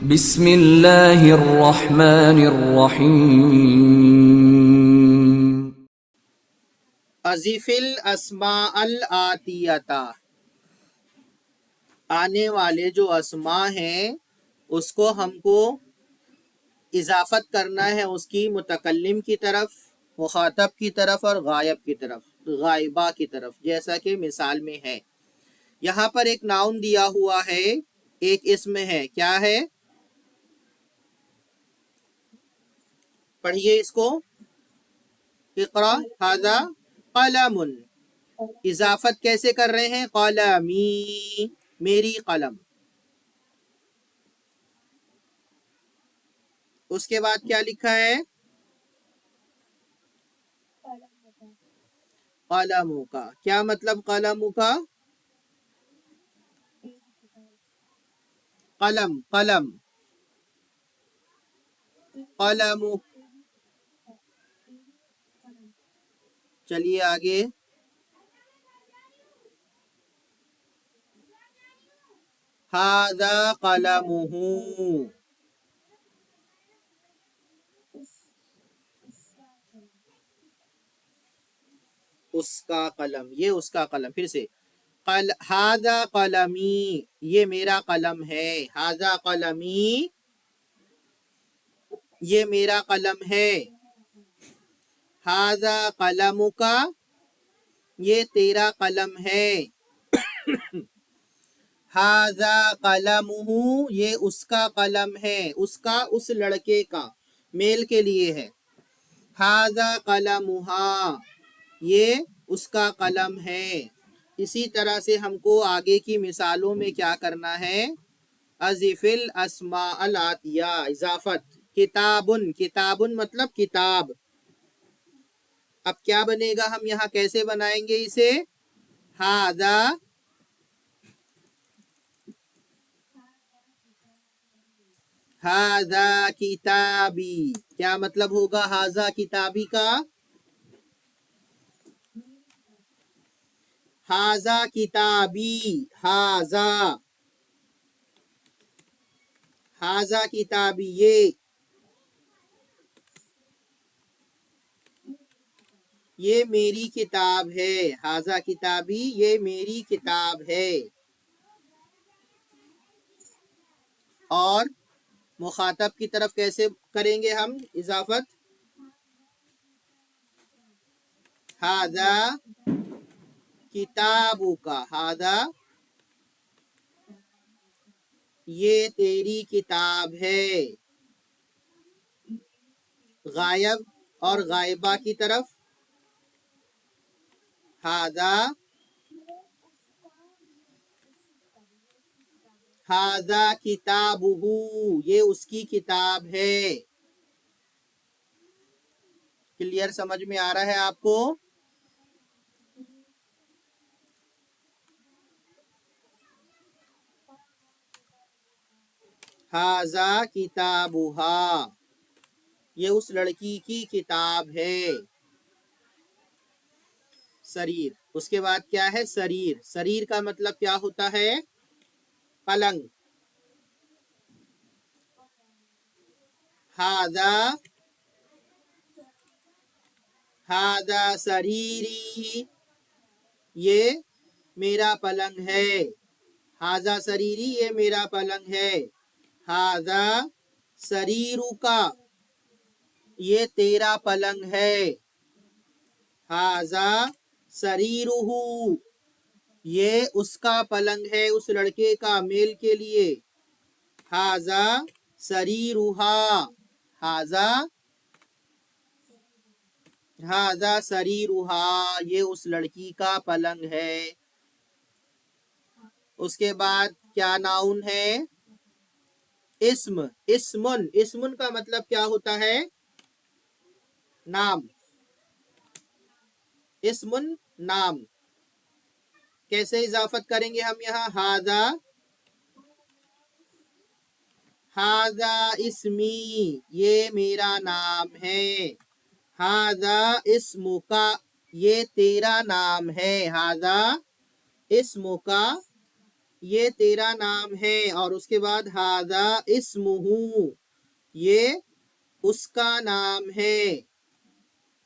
بسم اللہ الرحمن الرحیم اضف الاسماء الآتیتا، آنے والے جو اسماء ہیں اس کو ہم کو اضافت کرنا ہے اس کی متکلم کی طرف، مخاطب کی طرف اور غائب کی طرف، غائبہ کی طرف، جیسا کہ مثال میں ہے۔ یہاں پر ایک ناؤن دیا ہوا ہے، ایک اسم ہے، کیا ہے؟ پڑھیے اس کو، اقرا ھذا قلم۔ اضافت کیسے کر رہے ہیں؟ قلمی، میری قلم۔ اس کے بعد کیا لکھا ہے؟ قلموں کا کیا مطلب؟ قلموں کا قلم، قلم، قلم۔ چلیے آگے، ھذا قلمہ، اس کا قلم، یہ اس کا قلم۔ پھر سے ھذا قلمی، یہ میرا قلم ہے۔ ھذا قلمی، یہ میرا قلم ہے۔ ھذا قلمک، یہ تیرا قلم ہے۔ ھذا قلمہ، یہ اس کا قلم ہے، اس کا، اس لڑکے کا، میل کے لیے ہے۔ ھذا قلمھا، یہ اس کا قلم ہے۔ اسی طرح سے ہم کو آگے کی مثالوں میں کیا کرنا ہے؟ اضف الاسماء الآتیہ، اضافت۔ کتابن، کتابن مطلب کتاب۔ اب کیا بنے گا؟ ہم یہاں کیسے بنائیں گے اسے؟ ھذا، ھذا کتابی، کیا مطلب ہوگا ھذا کتابی کا؟ ھذا کتابی، ھذا، ھذا کتابی، یہ میری کتاب ہے۔ ھذا کتابی، یہ میری کتاب ہے۔ اور مخاطب کی طرف کیسے کریں گے ہم اضافت؟ ھذا کتابک، ھذا، یہ تیری کتاب ہے۔ غائب اور غائبہ کی طرف، ھذا، ھذا کتابہ، یہ اس کی کتاب ہے۔ کلیئر سمجھ میں آ رہا ہے آپ کو؟ ھذا کتابھا، یہ اس لڑکی کی کتاب ہے۔ سریر، اس کے بعد کیا ہے؟ سریر، سریر کا مطلب کیا ہوتا ہے؟ پلنگ۔ ھذا، ھذا سریری، یہ میرا پلنگ ہے۔ ھذا سریری، یہ میرا پلنگ ہے۔ ھذا سریرک، یہ تیرا پلنگ ہے۔ ھذا سریرہ، یہ اس کا پلنگ ہے، اس لڑکے کا، میل کے لیے۔ ھذا سریرھا، ھذا، ھذا سریرھا، یہ اس لڑکی کا پلنگ ہے۔ اس کے بعد کیا ناؤن ہے؟ اسم، اسمن، اسمن کا مطلب کیا ہوتا ہے؟ نام، اسمن، نام۔ کیسے اضافت کریں گے ہم یہاں؟ ھذا، ھذا اسمی، یہ میرا نام ہے۔ ھذا اسمک، یہ تیرا نام ہے۔ ھذا اسمک، یہ تیرا نام ہے، اور اس کے بعد ھذا اسمہ، یہ اس کا نام ہے،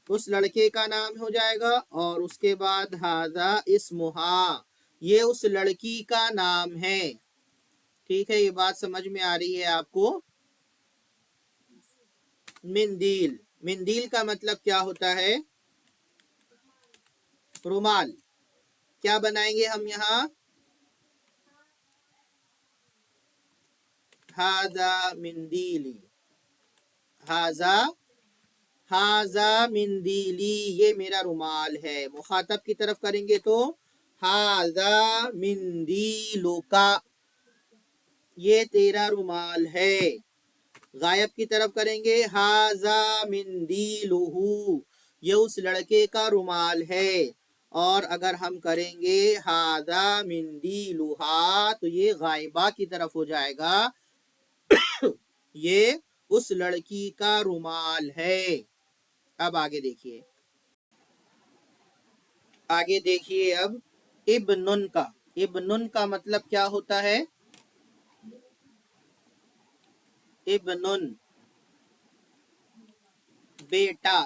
اس لڑکے کا نام ہو جائے گا، اور اس کے بعد ھذا اسمہا، یہ اس لڑکی کا نام ہے۔ ٹھیک ہے، یہ بات سمجھ میں آ رہی ہے آپ کو؟ مندیل، مندیل کا مطلب کیا ہوتا ہے؟ رومال۔ کیا بنائیں گے ہم یہاں؟ ھذا مندیلی، ھذا مندیلی، یہ میرا رومال ہے۔ مخاطب کی طرف کریں گے تو ھذا مندیلک، یہ تیرا رومال ہے۔ غائب کی طرف کریں گے ھذا مندیلہ، یہ اس لڑکے کا رومال ہے۔ اور اگر ہم کریں گے ھذا مندیلھا، تو یہ غائبہ کی طرف ہو جائے گا، یہ اس لڑکی کا رومال ہے۔ اب آگے دیکھیے، اب ابنن کا، ابنن کا مطلب کیا ہوتا ہے؟ ابنن، بیٹا۔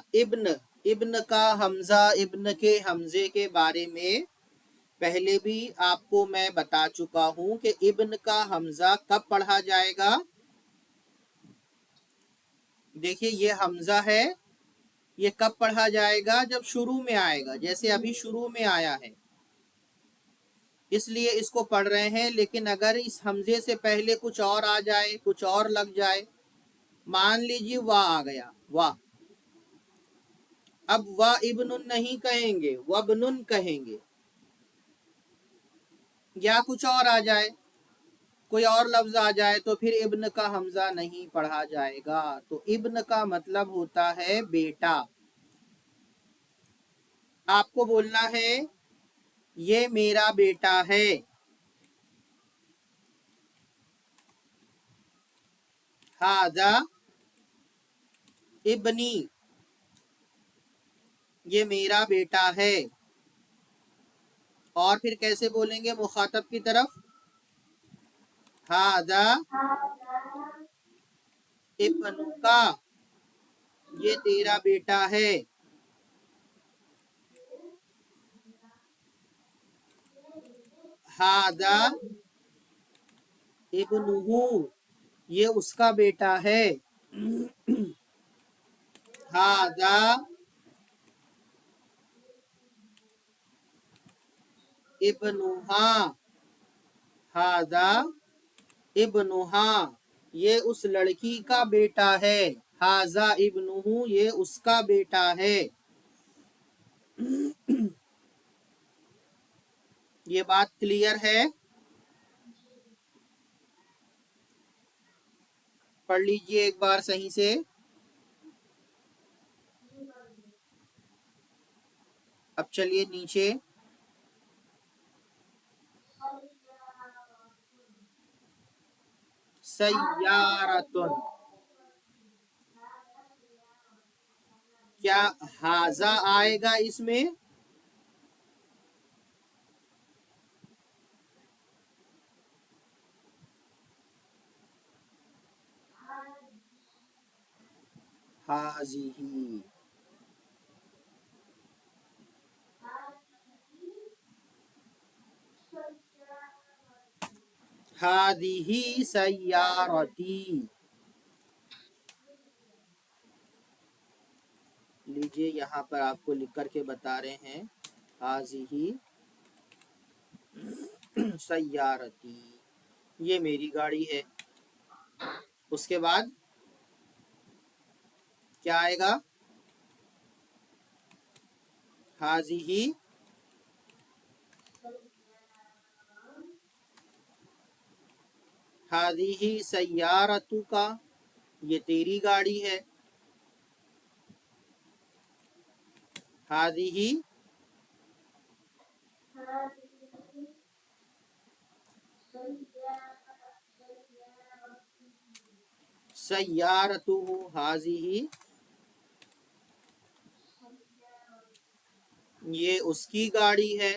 ابن کا حمزہ، ابن کے حمزے کے بارے میں پہلے بھی آپ کو میں بتا چکا ہوں کہ ابن کا حمزہ کب پڑھا جائے گا؟ دیکھیے یہ حمزہ ہے، یہ کب پڑھا جائے گا؟ جب شروع میں آئے گا، جیسے ابھی شروع میں آیا ہے، اس لیے اس کو پڑھ رہے ہیں۔ لیکن اگر اس حمزے سے پہلے کچھ اور آ جائے، کچھ اور لگ جائے، مان لیجیے وا آ گیا، وا، اب وا ابن نہیں کہیں گے، وابنن کہیں گے، یا کچھ اور آ جائے، کوئی اور لفظ آ جائے، تو پھر ابن کا حمزہ نہیں پڑھا جائے گا۔ تو ابن کا مطلب ہوتا ہے بیٹا۔ آپ کو بولنا ہے یہ میرا بیٹا ہے، ھذا ابنی، یہ میرا بیٹا ہے۔ اور پھر کیسے بولیں گے مخاطب کی طرف؟ ھذا ابنک، یہ تیرا بیٹا ہے۔ ھذا ابنہ، یہ اس کا بیٹا ہے۔ ھذا ابنھا، ھذا ابنھا، یہ اس لڑکی کا بیٹا ہے۔ ھذا ابنہ، یہ اس کا بیٹا ہے۔ یہ بات کلیئر ہے؟ پڑھ لیجئے ایک بار صحیح سے۔ اب چلیے نیچے، سیارتن، کیا ھذا آئے گا اس میں؟ ھذہ، ھذہ سیارتی، لیجئے یہاں پر آپ کو لکھ کر کے بتا رہے ہیں، ھذہ سیارتی، یہ میری گاڑی ہے۔ اس کے بعد کیا آئے گا؟ ھذہ ھذہ سیارتک، یہ تیری گاڑی ہے۔ ھذہ سیارتہ، ھذہ یہ اس کی گاڑی ہے۔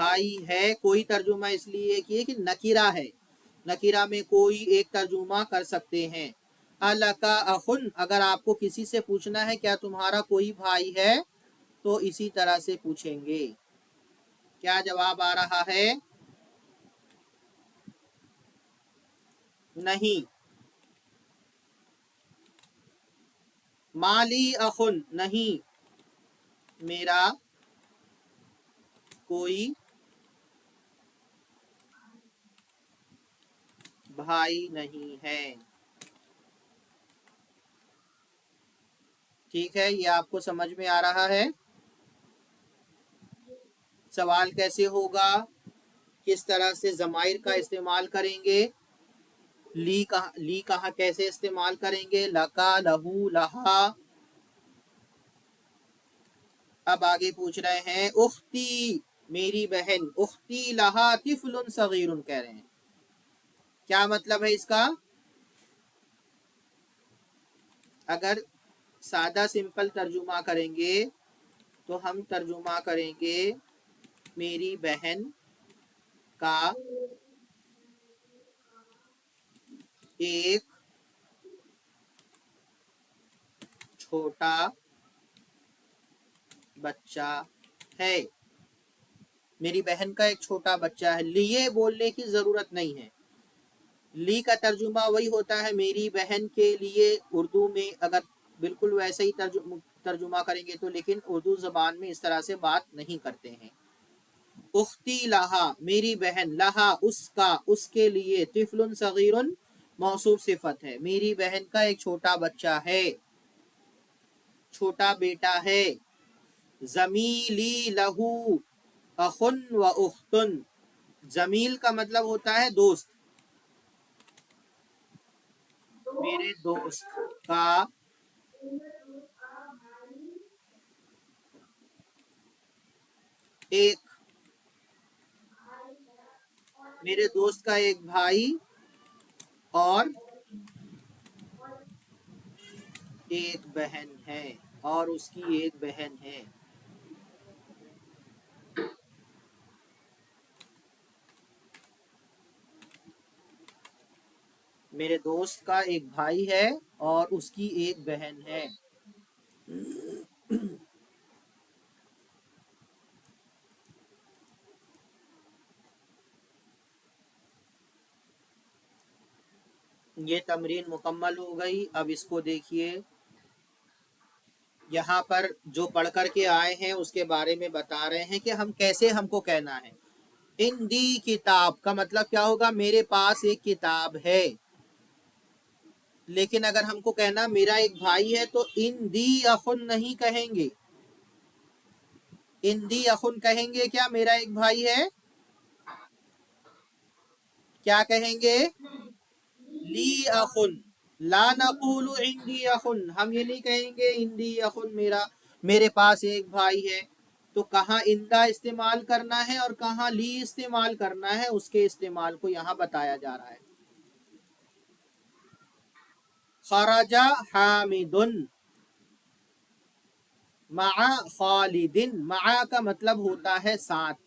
بھائی ہے کوئی ترجمہ اس لیے کیے کہ نکیرہ ہے، نکیرہ میں کوئی ایک ترجمہ کر سکتے ہیں۔ الکا اخن، اگر آپ کو کسی سے پوچھنا ہے کیا تمہارا کوئی بھائی ہے تو اسی طرح سے پوچھیں گے۔ کیا جواب آ رہا ہے؟ نہیں۔ مالی اخن، نہیں میرا کوئی بھائی نہیں ہے۔ ٹھیک ہے، یہ آپ کو سمجھ میں آ رہا ہے؟ سوال کیسے ہوگا، کس طرح سے ضمائر کا استعمال کریں گے، لی کہاں کیسے استعمال کریں گے، لکا، لہو، لہا۔ اب آگے پوچھ رہے ہیں اختی، میری بہن، اختی لہا طفل صغیر کہہ رہے ہیں، کیا مطلب ہے اس کا؟ اگر سادہ سمپل ترجمہ کریں گے تو ہم ترجمہ کریں گے میری بہن کا ایک چھوٹا بچہ ہے، میری بہن کا ایک چھوٹا بچہ ہے۔ لیے بولنے کی ضرورت نہیں ہے، لی کا ترجمہ وہی ہوتا ہے میری بہن کے لیے، اردو میں اگر بالکل ویسے ہی ترجمہ کریں گے تو، لیکن اردو زبان میں اس طرح سے بات نہیں کرتے ہیں۔ اختی لہا، میری بہن، لہا اس کا، اس کے لیے، طفل صغیر موصوف صفت ہے، میری بہن کا ایک چھوٹا بچہ ہے، چھوٹا بیٹا ہے۔ زمیلی لہو اخن و اختن، زمیل کا مطلب ہوتا ہے دوست، میرے دوست کا ایک، میرے دوست کا ایک بھائی اور ایک بہن ہے، اور اس کی ایک بہن ہے۔ میرے دوست کا ایک بھائی ہے اور اس کی ایک بہن ہے۔ یہ تمرین مکمل ہو گئی۔ اب اس کو دیکھیے، یہاں پر جو پڑھ کر کے آئے ہیں اس کے بارے میں بتا رہے ہیں کہ ہم کو کہنا ہے۔ ان دی کتاب کا مطلب کیا ہوگا، میرے پاس ایک کتاب ہے، لیکن اگر ہم کو کہنا میرا ایک بھائی ہے تو ان دی اخن نہیں کہیں گے، ان دی اخن کہیں گے کیا میرا ایک بھائی ہے؟ کیا کہیں گے؟ لی اخن، لا نقول عندی اخن، ہم یہ نہیں کہیں گے عندی اخن، میرے پاس ایک بھائی ہے۔ تو کہاں اندا استعمال کرنا ہے اور کہاں لی استعمال کرنا ہے، اس کے استعمال کو یہاں بتایا جا رہا ہے۔ خرج حامد مع خالد، مع کا مطلب ہوتا ہے ساتھ،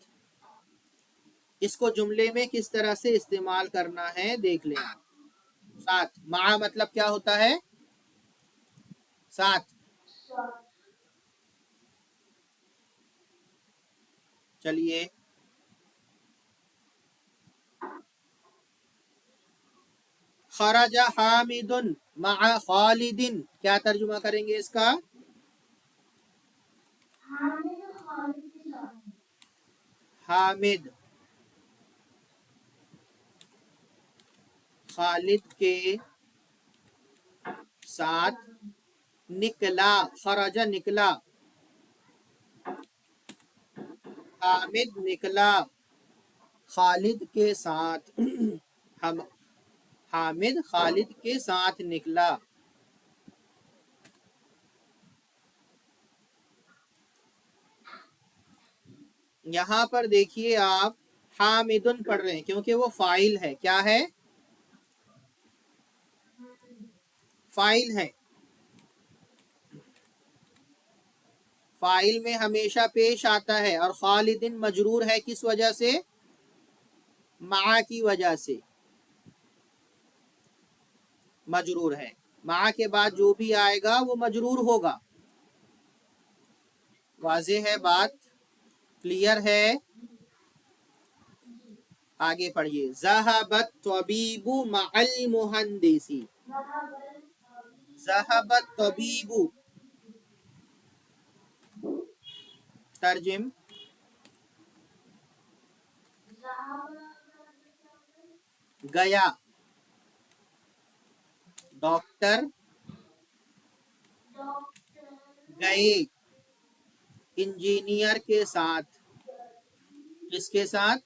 اس کو جملے میں کس طرح سے استعمال کرنا ہے دیکھ لیں آپ۔ ساتھ، مع مطلب کیا ہوتا ہے؟ ساتھ۔ چلیے، خرج حامد مع خالد، کیا ترجمہ کریں گے اس کا؟ حامد خالد کے ساتھ نکلا، خرج نکلا، حامد نکلا خالد کے ساتھ، ہم حامد خالد کے ساتھ نکلا۔ یہاں پر دیکھیے آپ حامدن پڑھ رہے ہیں کیونکہ وہ فاعل ہے، کیا ہے؟ فاعل ہے، فاعل میں ہمیشہ پیش آتا ہے، اور خالدن مجرور ہے کس وجہ سے؟ مع کی وجہ سے مجرور ہے، مع کے بعد جو بھی آئے گا وہ مجرور ہوگا۔ واضح ہے بات؟ کلیئر ہے؟ آگے پڑھیے، ذہبت طبیب مع المہندس، ذہبت طبیب، ترجم، گیا، ڈاکٹر گئے، انجینئر کے ساتھ، کس کے ساتھ؟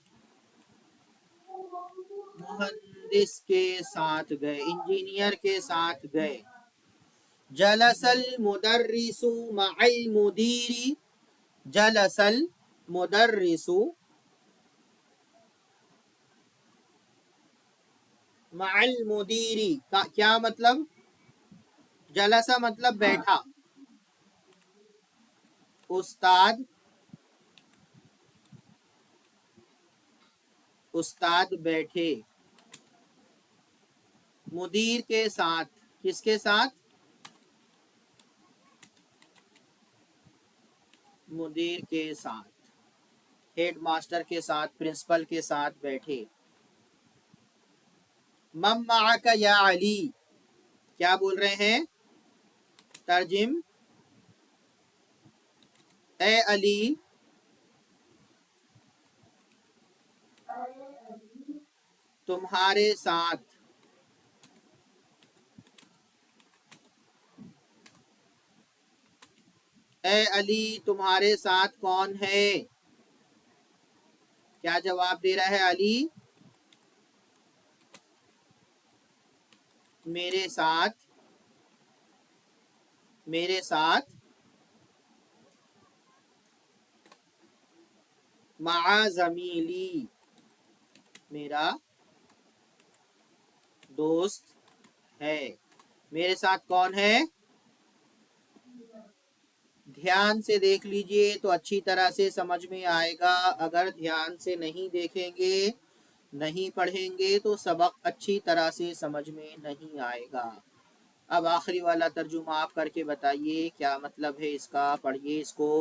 مہندس کے ساتھ گئے، انجینئر کے ساتھ گئے۔ جلس المدرس مع المدیر، جلس المدرس مع المدیر کا کیا مطلب؟ جلسہ مطلب بیٹھا، استاد بیٹھے، مدیر کے ساتھ، کس کے ساتھ؟ مدیر کے ساتھ، ہیڈ ماسٹر کے ساتھ، پرنسپل کے ساتھ بیٹھے۔ من معک یا علی، کیا بول رہے ہیں؟ ترجم، اے علی تمہارے ساتھ، اے علی تمہارے ساتھ کون ہے؟ کیا جواب دے رہا ہے علی؟ میرے ساتھ، میرے ساتھ، مع زمیلی، میرا دوست ہے۔ میرے ساتھ کون ہے؟ دھیان سے دیکھ لیجئے تو اچھی طرح سے سمجھ میں آئے گا، اگر دھیان سے نہیں دیکھیں گے، نہیں پڑھیں گے تو سبق اچھی طرح سے سمجھ میں نہیں آئے گا۔ اب آخری والا ترجمہ آپ کر کے بتائیے کیا مطلب ہے اس کا، پڑھیے اس کو۔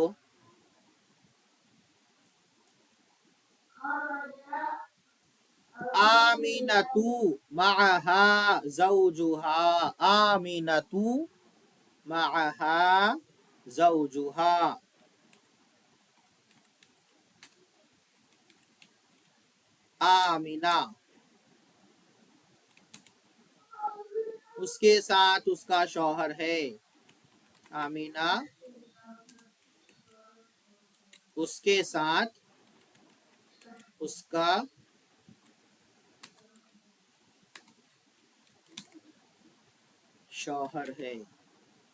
آمینتو معہا زوجہا، آمینتو معہا زوجہا، آمینہ اس کے ساتھ اس کا شوہر ہے، آمینہ اس کے ساتھ اس کا شوہر ہے،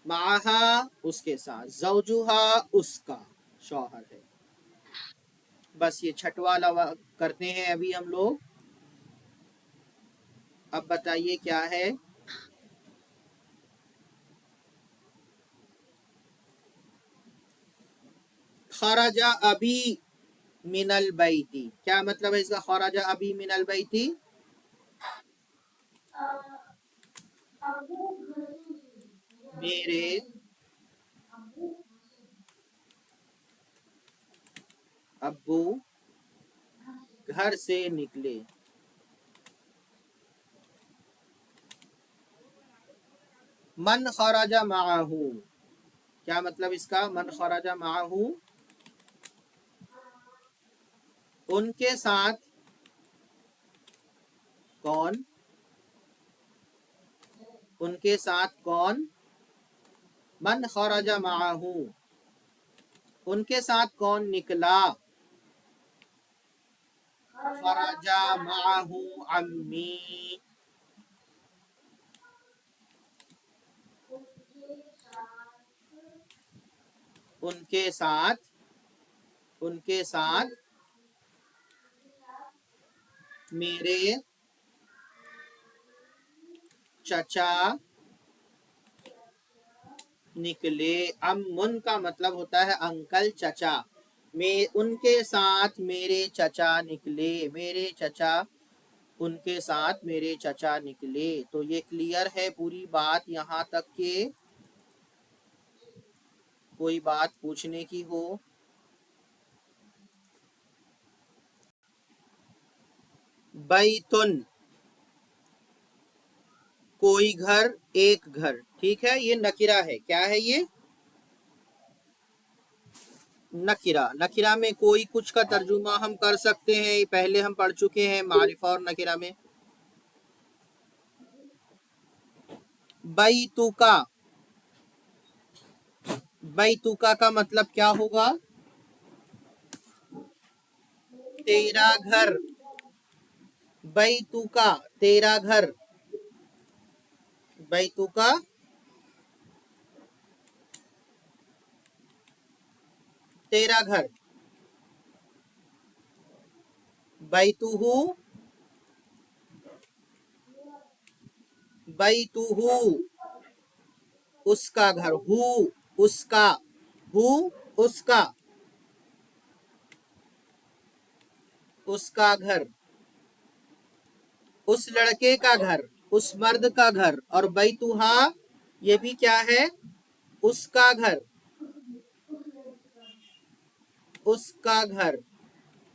معہا اس کے ساتھ، زوجہا اس کا شوہر ہے۔ بس یہ چھٹوا کرتے ہیں ابھی ہم لوگ۔ اب بتائیے کیا ہے؟ خرج ابی من البیتی، کیا مطلب ہے اس کا؟ خرج ابی من البیتی، میرے ابو گھر سے نکلے۔ من خرج معہ، کیا مطلب اس کا؟ من خرج معہ، ان کے ساتھ کون؟ ان کے ساتھ کون؟ من خرج معہ، ان کے ساتھ کون نکلا؟ خرج معہ عمی، ان کے ساتھ، ان کے ساتھ میرے چچا نکلے. امن کا مطلب ہوتا ہے انکل چچا. میں ان کے ساتھ میرے چچا نکلے. میرے چچا ان کے ساتھ میرے چچا نکلے. تو یہ کلیئر ہے پوری بات یہاں تک کہ کوئی بات پوچھنے کی ہو. بیتن کوئی گھر ایک گھر. ٹھیک ہے یہ نکرہ ہے. کیا ہے یہ؟ نکرہ. نکرہ میں کوئی کچھ کا ترجمہ ہم کر سکتے ہیں. پہلے ہم پڑھ چکے ہیں معرفہ اور نکرہ میں. بیتوکا. بیتوکا کا مطلب کیا ہوگا؟ تیرا گھر. بیتوکا تیرا گھر. بیتوکا تیرا گھر. بیتوہو بیتوہو اس کا گھر. ہو اس کا. ہو اس کا. اس کا گھر. اس لڑکے کا گھر. اس مرد کا گھر. اور بیتوہا یہ بھی کیا ہے؟ اس کا گھر. اس کا گھر.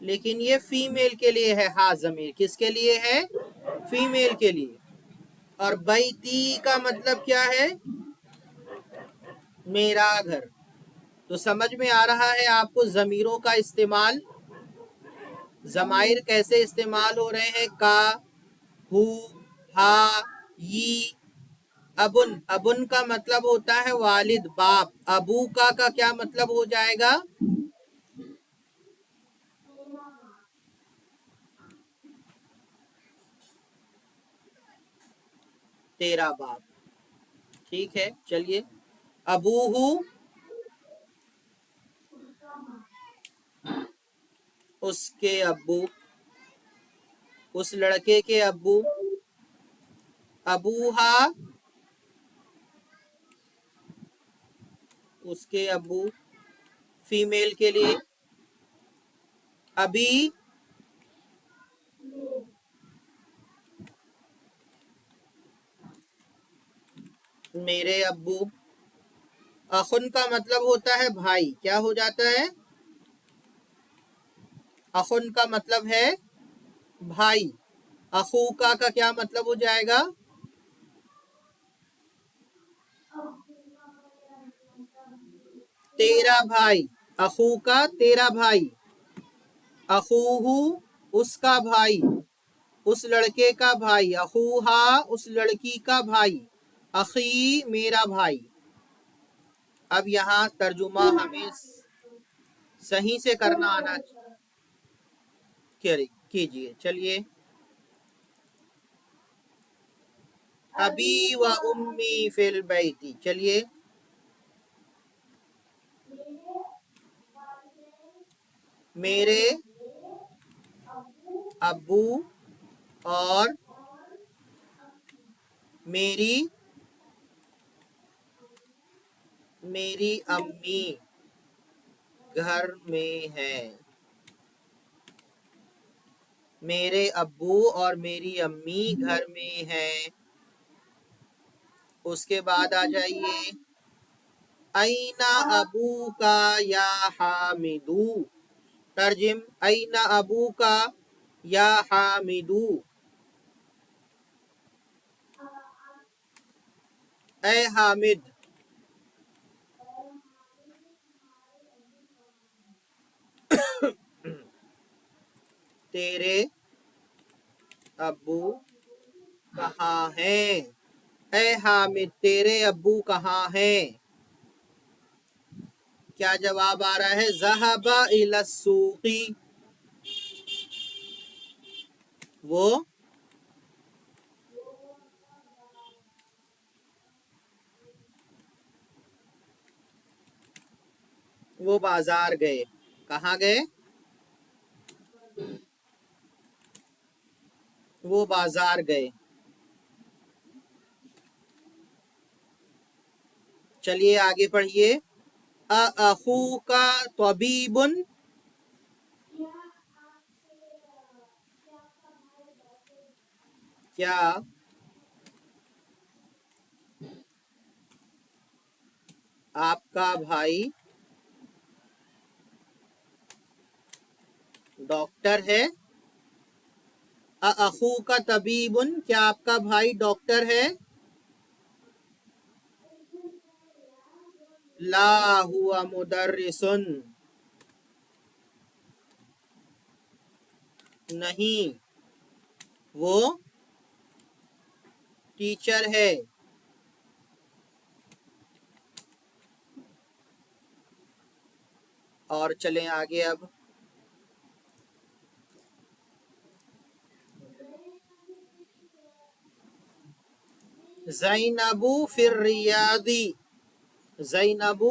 لیکن یہ فیمیل کے لیے ہے. ہاں ضمیر کس کے لیے ہے؟ فیمیل کے لیے. اور بیتی کا مطلب کیا ہے؟ میرا گھر. تو سمجھ میں آ رہا ہے آپ کو ضمیروں کا استعمال. ضمائر کیسے استعمال ہو رہے ہیں؟ کا، ہو، ہا، یی. ابن. ابن کا مطلب ہوتا ہے والد باپ. ابو کا کیا مطلب ہو جائے گا؟ تیرا باپ. ٹھیک ہے چلیے. ابو ہو اس کے ابو. اس لڑکے کے ابو. ابوہا اس کے ابو. فیمیل کے لیے. ابھی میرے ابو. اخن کا مطلب ہوتا ہے بھائی. کیا ہو جاتا ہے؟ اخن کا مطلب ہے بھائی. اخوکا کا کیا مطلب ہو جائے گا؟ تیرا بھائی. اخوکا تیرا بھائی. اخوہو اس کا بھائی. اس لڑکے کا بھائی. اخوہا اس لڑکی کا بھائی. اخی میرا بھائی. اب یہاں ترجمہ ہمیں صحیح سے کرنا آنا کیجئے. چلیے. ابی و امی فی البیت. چلیے. میرے ابو اور میری امی گھر میں ہیں. میرے ابو اور میری امی گھر میں ہیں. اس کے بعد آ جائیے. این ابوکا یا حامدو. ترجم. این ابوکا یا حامدو. اے حامد. تیرے ابو کہاں ہیں؟ اے حامد تیرے ابو کہاں ہیں؟ کیا جواب آ رہا ہے؟ ذهب الى السوق. وہ بازار گئے. کہاں گئے؟ وہ بازار گئے. چلیے آگے پڑھیے. اَأَخُوكَ طَبِيبٌ، کیا آپ کا بھائی ڈاکٹر ہے؟ اَأَخُوكَ طَبِيبٌ، کیا آپ کا بھائی ڈاکٹر ہے؟ لا هو مدرس، نہیں وہ ٹیچر ہے. اور چلیں آگے اب. زینب فی الریاض، زینب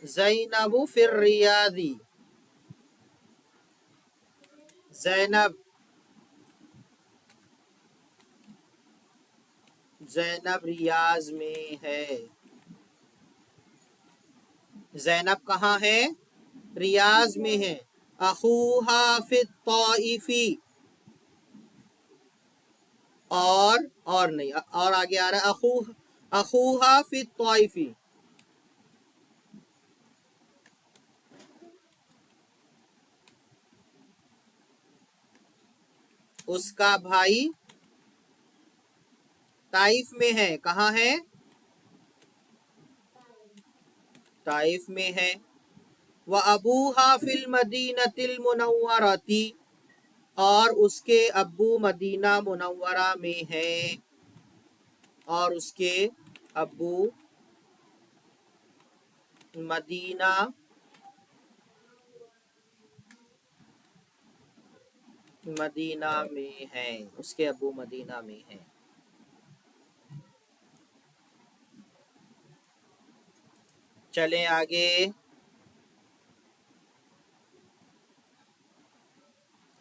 زینب فی الریاض، زینب زینب ریاض میں ہے. زینب کہاں ہے؟ ریاض میں ہے. اخوہا فی الطائف، اور نہیں، اور آگے آ رہا ہے اخوہا فی الطائف، اس کا بھائی طائف میں ہے. کہاں ہے؟ طائف میں ہے. وَأَبُوهَا فِي الْمَدِينَةِ الْمُنَوَّرَةِ، اور اس کے ابو مدینہ منورہ میں ہے. اور اس کے ابو مدینہ میں ہے. اس کے ابو مدینہ میں ہیں. چلیں آگے.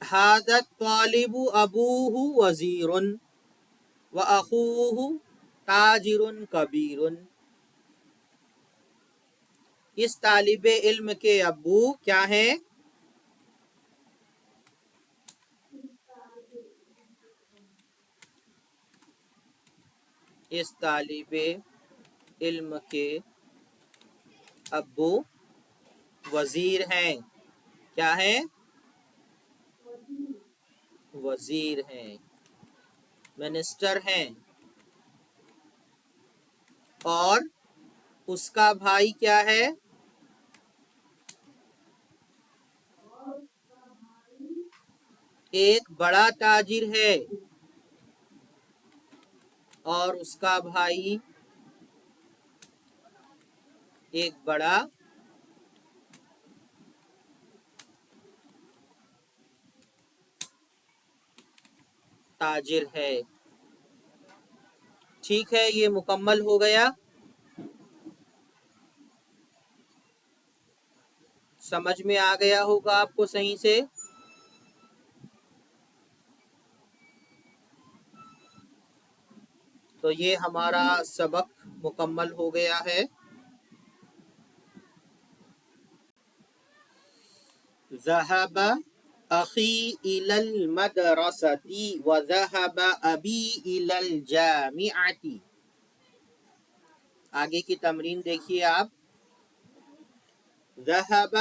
هذا الطالب ابوہ وزیر واخوہ تاجر کبیر، اس طالب علم کے ابو کیا ہیں؟ اس طالب علم کے ابو وزیر ہیں. کیا ہیں؟ وزیر ہیں، منسٹر ہیں. اور اس کا بھائی کیا ہے؟ ایک بڑا تاجر ہے. اور اس کا بھائی ایک بڑا تاجر ہے. ٹھیک ہے، یہ مکمل ہو گیا. سمجھ میں آ گیا ہوگا آپ کو صحیح سے. تو یہ ہمارا سبق مکمل ہو گیا ہے. ذهب اخی الی المدرسۃ وذهب ابی الی الجامعۃ. آگے کی تمرین دیکھیے آپ. ذهب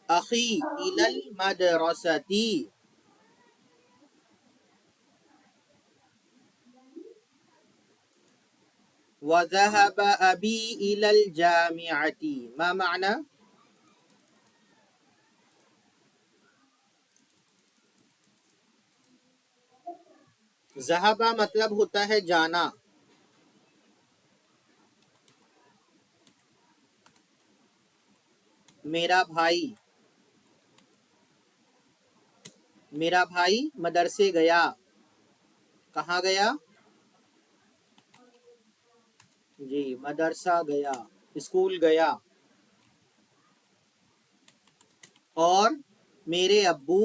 اخی الی المدرسۃ وذهب ابی الی الجامعۃ. ما معنی؟ ذهب مطلب ہوتا ہے جانا. میرا بھائی مدرسے گیا. کہاں گیا؟ جی مدرسہ گیا، اسکول گیا. اور میرے ابو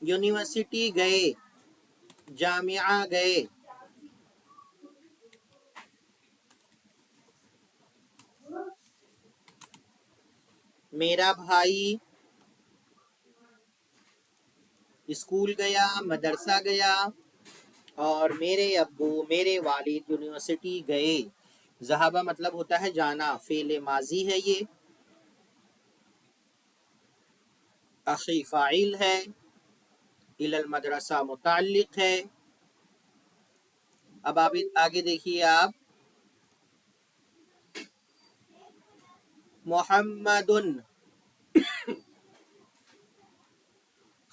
یونیورسٹی گئے، جامعہ گئے، میرا بھائی اسکول گیا، مدرسہ گیا، اور میرے ابو، میرے والد یونیورسٹی گئے۔ ذہابہ مطلب ہوتا ہے جانا، فعل ماضی ہے یہ، اخی فاعل ہے، الی المدرسہ متعلق ہے۔ اب آپ آگے دیکھیے، آپ محمد،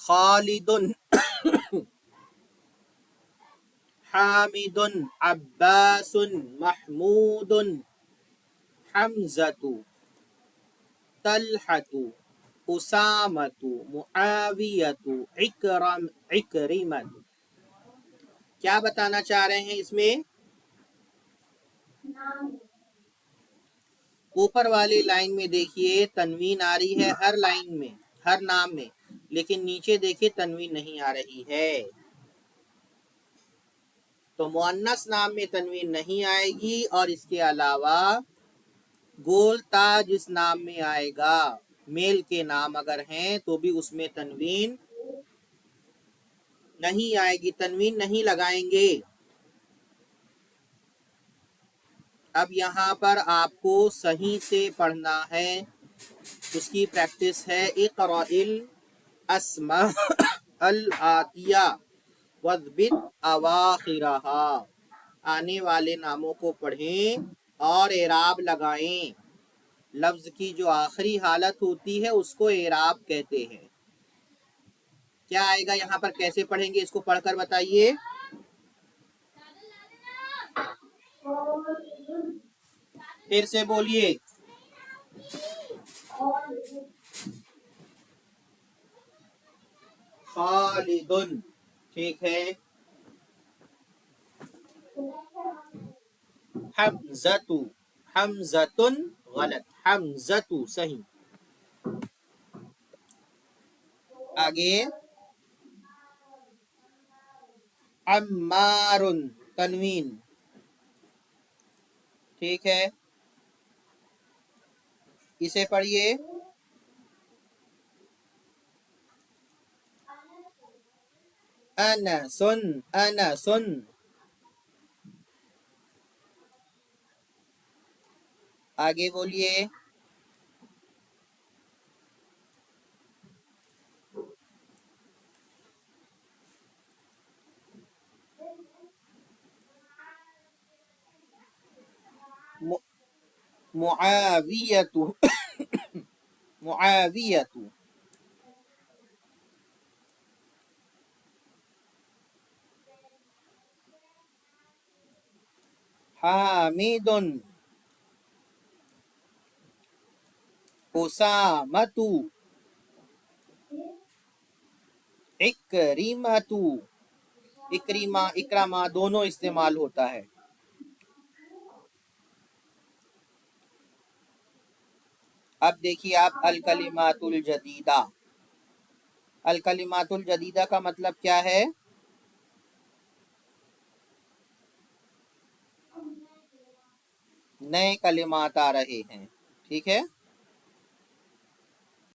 خالد، حامد، عباس، محمود، حمزۃ، طلحۃ، اسامۃ، معاویۃ، عکرمۃ۔ کیا بتانا چاہ رہے ہیں اس میں؟ اوپر والی لائن میں دیکھیے تنوین آ رہی ہے ہر لائن میں، ہر نام میں، لیکن نیچے دیکھیے تنوین نہیں آ رہی ہے۔ تو مؤنث نام میں تنوین نہیں آئے گی، اور اس کے علاوہ گول تا جس نام میں آئے گا، میل کے نام اگر ہیں تو بھی اس میں تنوین نہیں آئے گی، تنوین نہیں لگائیں گے۔ اب یہاں پر آپ کو صحیح سے پڑھنا ہے، اس کی پریکٹس ہے۔ اقرأ الاسماء الآتیہ واضبط اواخرها، آنے والے ناموں کو پڑھیں اور اعراب لگائیں۔ لفظ کی جو آخری حالت ہوتی ہے اس کو اعراب کہتے ہیں۔ کیا آئے گا یہاں پر، کیسے پڑھیں گے اس کو، پڑھ کر بتائیے۔ پھر سے بولیے۔ خالد، ٹھیک ہے۔ حمزۃ، حمزۃ غلط، حمزۃ صحیح۔ آگے عمار، تنوین، ٹھیک ہے، اسے پڑھیے۔ انس، انس، آگے بولیے۔ معاویۃ، معاویۃ، حامد، اسامۃ، اکرمۃ، اکرمہ، اکرمہ دونوں استعمال ہوتا ہے۔ اب دیکھیے آپ الکلمات الجدیدہ، الکلمات الجدیدہ کا مطلب کیا ہے؟ نئے کلمات آ رہے ہیں، ٹھیک ہے۔